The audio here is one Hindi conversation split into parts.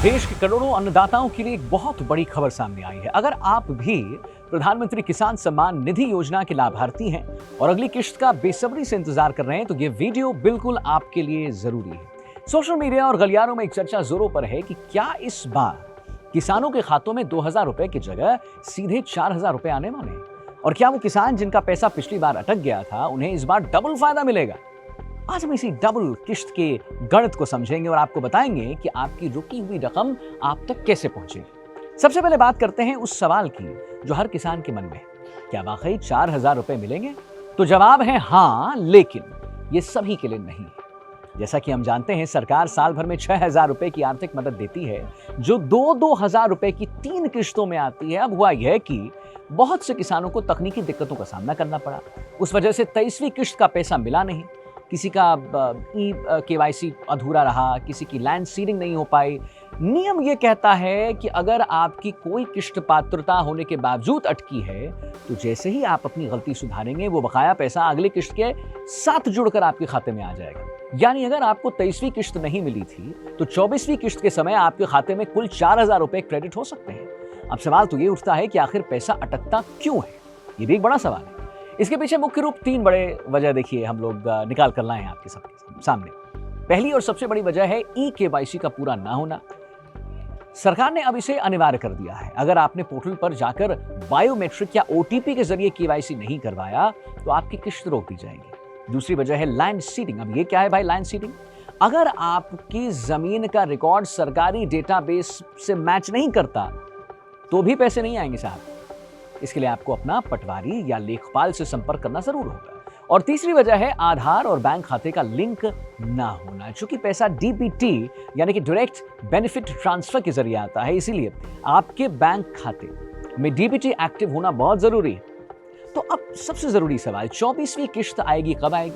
देश के करोड़ों अन्नदाताओं के लिए एक बहुत बड़ी खबर सामने आई है। अगर आप भी प्रधानमंत्री किसान सम्मान निधि योजना के लाभार्थी हैं और अगली किश्त का बेसब्री से इंतजार कर रहे हैं तो ये वीडियो बिल्कुल आपके लिए जरूरी है। सोशल मीडिया और गलियारों में एक चर्चा जोरों पर है कि क्या इस बार किसानों के खातों में 2,000 रुपए की जगह सीधे 4,000 रुपए आने वाले हैं, और क्या वो किसान जिनका पैसा पिछली बार अटक गया था उन्हें इस बार डबल फायदा मिलेगा। आज हम इसी डबल किश्त के गणित को समझेंगे और आपको बताएंगे कि आपकी रुकी हुई रकम आप तक कैसे पहुंचेगी। सबसे पहले बात करते हैं उस सवाल की जो हर किसान के मन में है, क्या वाकई 4,000 रुपए मिलेंगे? तो जवाब है हाँ, लेकिन ये सभी के लिए नहीं है। जैसा कि हम जानते हैं, सरकार साल भर में 6,000 रुपए की आर्थिक मदद देती है जो 2,000 रुपए की 3 किश्तों में आती है। अब हुआ यह कि बहुत से किसानों को तकनीकी दिक्कतों का सामना करना पड़ा, उस वजह से 23वीं किश्त का पैसा मिला नहीं। किसी का KYC अधूरा रहा, किसी की लैंड सीडिंग नहीं हो पाई। नियम यह कहता है कि अगर आपकी कोई किश्त पात्रता होने के बावजूद अटकी है तो जैसे ही आप अपनी गलती सुधारेंगे वो बकाया पैसा अगली किश्त के साथ जुड़कर आपके खाते में आ जाएगा। यानी अगर आपको 23वीं किश्त नहीं मिली थी तो 24वीं किश्त के समय आपके खाते में कुल 4,000 रुपए क्रेडिट हो सकते हैं। अब सवाल तो ये उठता है कि आखिर पैसा अटकता क्यों है? ये भी एक बड़ा सवाल है। इसके पीछे मुख्य रूप 3 बड़े वजह देखिए हम लोग निकाल कर लाए हैं आपके सबके सामने। पहली और सबसे बड़ी वजह है KYC का पूरा ना होना। सरकार ने अब इसे अनिवार्य कर दिया है। अगर आपने पोर्टल पर जाकर बायोमेट्रिक या OTP के जरिए KYC नहीं करवाया तो आपकी किश्त रोक दी जाएगी। दूसरी वजह है लैंड सीडिंग। अब ये क्या है भाई लैंड सीडिंग? अगर आपकी जमीन का रिकॉर्ड सरकारी डेटाबेस से मैच नहीं करता तो भी पैसे नहीं आएंगे साहब। इसके लिए आपको अपना पटवारी या लेखपाल से संपर्क करना जरूर होगा। और तीसरी वजह है आधार और बैंक खाते का लिंक ना होना। चूंकि पैसा DBT यानी कि डायरेक्ट बेनिफिट ट्रांसफर के जरिए आता है, इसीलिए आपके बैंक खाते में DBT एक्टिव होना बहुत जरूरी है। तो अब सबसे जरूरी सवाल, 24वीं किश्त आएगी कब आएगी?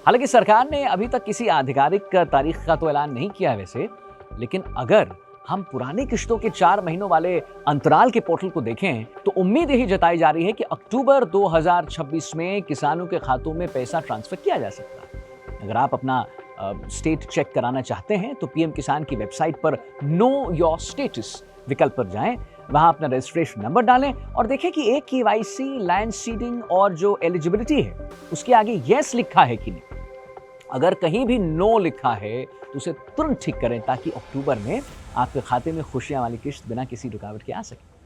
हालांकि सरकार ने अभी तक किसी आधिकारिक तारीख का तो ऐलान नहीं किया वैसे, लेकिन अगर हम पुरानी किश्तों के 4 महीनों वाले अंतराल के पोर्टल को देखें तो उम्मीद यही जताई जा रही है कि अक्टूबर 2026 में किसानों के खातों में पैसा ट्रांसफर किया जा सकता है। अगर आप अपना स्टेट चेक कराना चाहते हैं तो PM किसान की वेबसाइट पर नो योर स्टेटस विकल्प पर जाएं, वहां अपना रजिस्ट्रेशन नंबर डालें और देखें कि एक KYC, लैंड सीडिंग और जो एलिजिबिलिटी है उसके आगे यस लिखा है कि नहीं। अगर कहीं भी नो लिखा है तो उसे तुरंत ठीक करें ताकि अक्टूबर में आपके खाते में खुशियां वाली किश्त बिना किसी रुकावट के आ सके।